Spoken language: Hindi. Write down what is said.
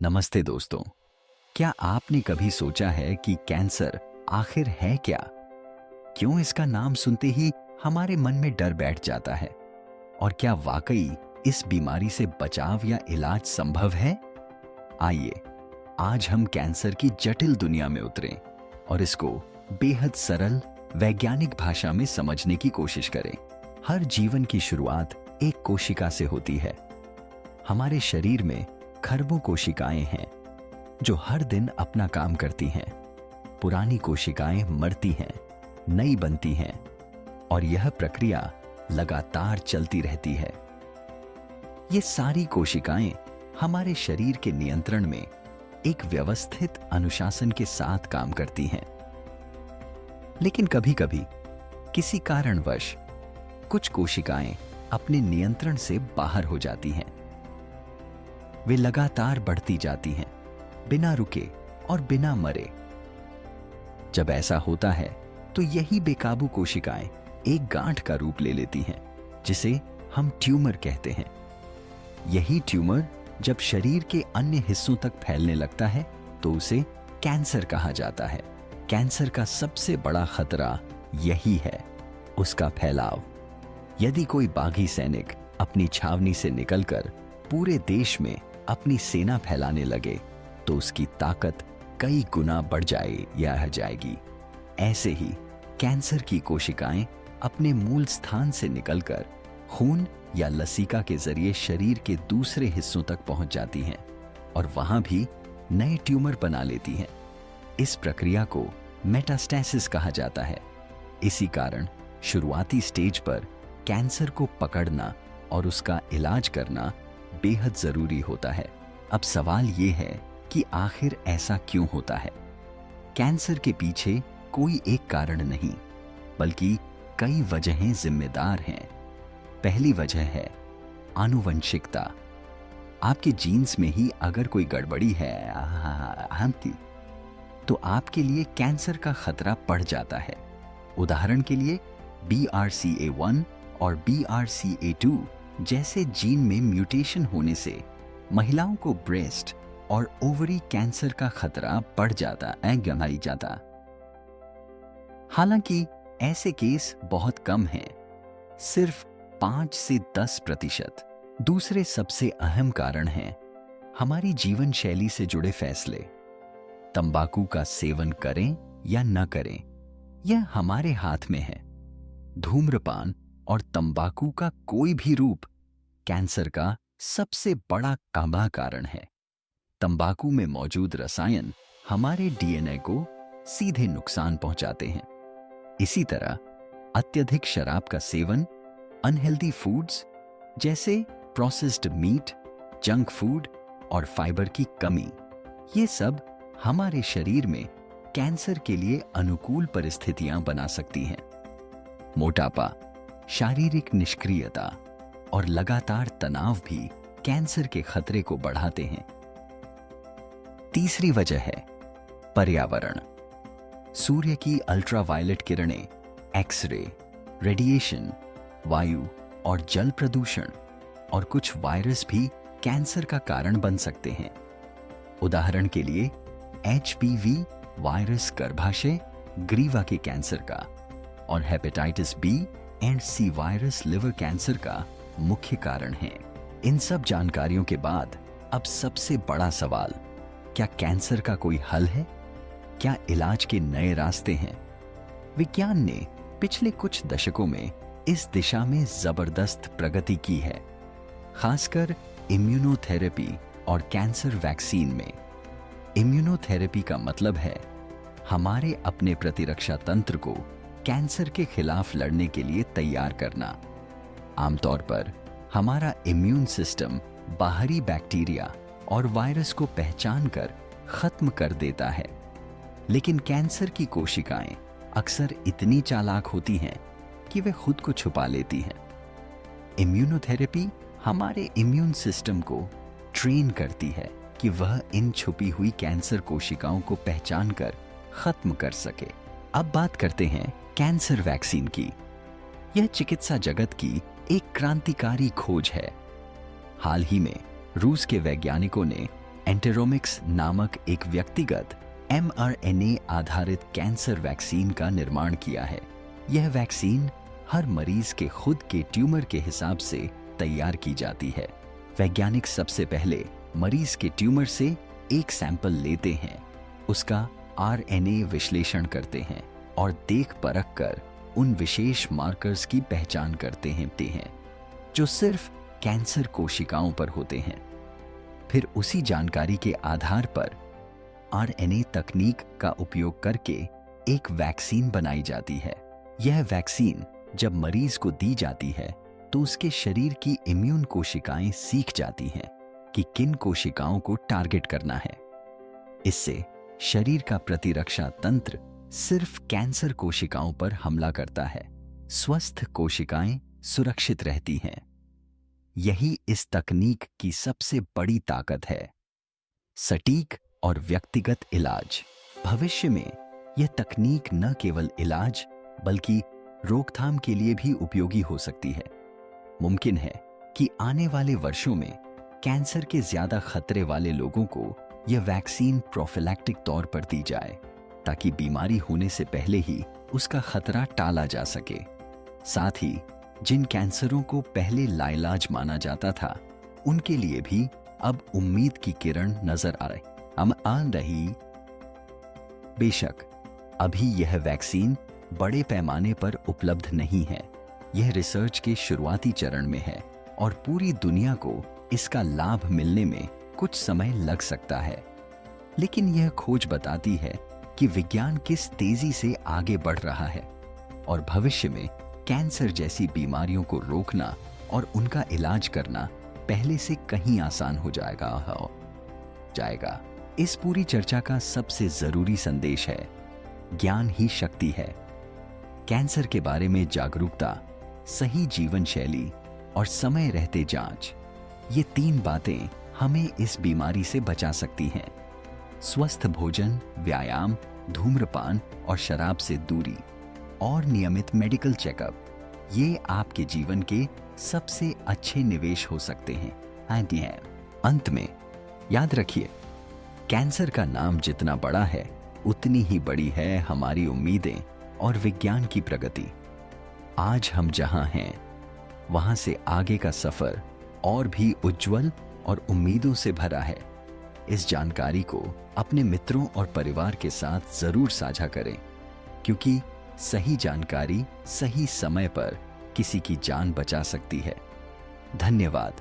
नमस्ते दोस्तों। क्या आपने कभी सोचा है कि कैंसर आखिर है क्या? क्यों इसका नाम सुनते ही हमारे मन में डर बैठ जाता है? और क्या वाकई इस बीमारी से बचाव या इलाज संभव है? आइए आज हम कैंसर की जटिल दुनिया में उतरें और इसको बेहद सरल वैज्ञानिक भाषा में समझने की कोशिश करें। हर जीवन की शुरुआत एक कोशिका से होती है। हमारे शरीर में खरबों कोशिकाएं हैं जो हर दिन अपना काम करती हैं। पुरानी कोशिकाएं मरती हैं, नई बनती हैं और यह प्रक्रिया लगातार चलती रहती है। ये सारी कोशिकाएं हमारे शरीर के नियंत्रण में एक व्यवस्थित अनुशासन के साथ काम करती हैं। लेकिन कभी-कभी किसी कारणवश कुछ कोशिकाएं अपने नियंत्रण से बाहर हो जाती हैं। वे लगातार बढ़ती जाती हैं, बिना रुके और बिना मरे। जब ऐसा होता है तो यही बेकाबू कोशिकाएं एक गांठ का रूप ले लेती हैं, जिसे हम ट्यूमर कहते हैं। यही ट्यूमर जब शरीर के अन्य हिस्सों तक फैलने लगता है तो उसे कैंसर कहा जाता है। कैंसर का सबसे बड़ा खतरा यही है, उसका फैलाव। यदि कोई बागी सैनिक अपनी छावनी से निकलकर पूरे देश में अपनी सेना फैलाने लगे तो उसकी ताकत कई गुना बढ़ जाएगी। ऐसे ही कैंसर की कोशिकाएं अपने मूल स्थान से निकलकर खून या लसीका के जरिए शरीर के दूसरे हिस्सों तक पहुंच जाती हैं और वहां भी नए ट्यूमर बना लेती हैं। इस प्रक्रिया को मेटास्टेसिस कहा जाता है। इसी कारण शुरुआती स्टेज पर कैंसर को पकड़ना और उसका इलाज करना बेहद जरूरी होता है। अब सवाल ये है कि आखिर ऐसा क्यों होता है? कैंसर के पीछे कोई एक कारण नहीं, बल्कि कई वजहें जिम्मेदार हैं। पहली वजह है आनुवंशिकता। आपके जीन्स में ही अगर कोई गड़बड़ी है तो आपके लिए कैंसर का खतरा बढ़ जाता है। उदाहरण के लिए BRCA1 और BRCA2 जैसे जीन में म्यूटेशन होने से महिलाओं को ब्रेस्ट और ओवरी कैंसर का खतरा बढ़ जाता। हालांकि ऐसे केस बहुत कम हैं, सिर्फ 5 से 10%। दूसरे सबसे अहम कारण हैं हमारी जीवन शैली से जुड़े फैसले। तंबाकू का सेवन करें या न करें, यह हमारे हाथ में है। धूम्रपान और तंबाकू का कोई भी रूप कैंसर का सबसे बड़ा कारण है। तंबाकू में मौजूद रसायन हमारे DNA को सीधे नुकसान पहुंचाते हैं। इसी तरह अत्यधिक शराब का सेवन, अनहेल्दी फूड्स जैसे प्रोसेस्ड मीट, जंक फूड और फाइबर की कमी, ये सब हमारे शरीर में कैंसर के लिए अनुकूल परिस्थितियां बना सकती हैं। मोटापा, शारीरिक निष्क्रियता और लगातार तनाव भी कैंसर के खतरे को बढ़ाते हैं। तीसरी वजह है पर्यावरण। सूर्य की अल्ट्रावायलेट किरणें, एक्सरे, रेडिएशन, वायु और जल प्रदूषण और कुछ वायरस भी कैंसर का कारण बन सकते हैं। उदाहरण के लिए HPV वायरस गर्भाशय, ग्रीवा के कैंसर का और hepatitis B and C virus liver cancer का मुख्य कारण है। इन सब जानकारियों के बाद अब सबसे बड़ा सवाल, क्या कैंसर का कोई हल है? क्या इलाज के नए रास्ते हैं? विज्ञान ने पिछले कुछ दशकों में इस दिशा में जबरदस्त प्रगति की है, खासकर इम्यूनोथेरेपी और कैंसर वैक्सीन में। इम्यूनोथेरेपी का मतलब है हमारे अपने प्रतिरक्षा तंत्र को कैंसर के खिलाफ लड़ने के लिए तैयार करना। आमतौर पर हमारा इम्यून सिस्टम बाहरी बैक्टीरिया और वायरस को पहचान कर खत्म कर देता है। लेकिन कैंसर की कोशिकाएं अक्सर इतनी चालाक होती हैं कि वे खुद को छुपा लेती हैं। इम्यूनोथेरेपी हमारे इम्यून सिस्टम को ट्रेन करती है कि वह इन छुपी हुई कैंसर कोशिकाओं को पहचान कर खत्म कर सके। अब बात करते हैं कैंसर वैक्सीन की। यह चिकित्सा जगत की एक क्रांतिकारी खोज है। हाल ही में रूस के वैज्ञानिकों ने एंटेरोमिक्स नामक एक व्यक्तिगत mRNA आधारित कैंसर वैक्सीन का निर्माण किया है। यह वैक्सीन हर मरीज के खुद के ट्यूमर के हिसाब से तैयार की जाती है। वैज्ञानिक सबसे पहले मरीज के ट्यूमर से एक सैंपल लेते हैं, उसका RNA विश्लेषण करते हैं और देख परख कर उन विशेष मार्कर्स की पहचान करते हैं जो सिर्फ कैंसर कोशिकाओं पर होते हैं। फिर उसी जानकारी के आधार पर RNA तकनीक का उपयोग करके एक वैक्सीन बनाई जाती है। यह वैक्सीन जब मरीज को दी जाती है तो उसके शरीर की इम्यून कोशिकाएं सीख जाती हैं कि किन कोशिकाओं को टारगेट करना है। इससे शरीर का प्रतिरक्षा तंत्र सिर्फ कैंसर कोशिकाओं पर हमला करता है, स्वस्थ कोशिकाएं सुरक्षित रहती हैं। यही इस तकनीक की सबसे बड़ी ताकत है, सटीक और व्यक्तिगत इलाज। भविष्य में यह तकनीक न केवल इलाज बल्कि रोकथाम के लिए भी उपयोगी हो सकती है। मुमकिन है कि आने वाले वर्षों में कैंसर के ज्यादा खतरे वाले लोगों को यह वैक्सीन प्रोफिलैक्टिक तौर पर दी जाए ताकि बीमारी होने से पहले ही उसका खतरा टाला जा सके। साथ ही जिन कैंसरों को पहले लाइलाज माना जाता था, उनके लिए भी अब उम्मीद की किरण नजर आ रही। बेशक अभी यह वैक्सीन बड़े पैमाने पर उपलब्ध नहीं है। यह रिसर्च के शुरुआती चरण में है और पूरी दुनिया को इसका लाभ मिलने में कुछ समय लग सकता है। लेकिन यह खोज बताती है कि विज्ञान किस तेजी से आगे बढ़ रहा है और भविष्य में कैंसर जैसी बीमारियों को रोकना और उनका इलाज करना पहले से कहीं आसान हो जाएगा। इस पूरी चर्चा का सबसे जरूरी संदेश है, ज्ञान ही शक्ति है। कैंसर के बारे में जागरूकता, सही जीवन शैली और समय रहते जांच, ये 3 बातें हमें इस बीमारी से बचा सकती हैं। स्वस्थ भोजन, व्यायाम, धूम्रपान और शराब से दूरी और नियमित मेडिकल चेकअप, ये आपके जीवन के सबसे अच्छे निवेश हो सकते हैं। अंत में याद रखिए, कैंसर का नाम जितना बड़ा है उतनी ही बड़ी है हमारी उम्मीदें और विज्ञान की प्रगति। आज हम जहां हैं वहां से आगे का सफर और भी उज्जवल और उम्मीदों से भरा है। इस जानकारी को अपने मित्रों और परिवार के साथ जरूर साझा करें, क्योंकि सही जानकारी सही समय पर किसी की जान बचा सकती है। धन्यवाद।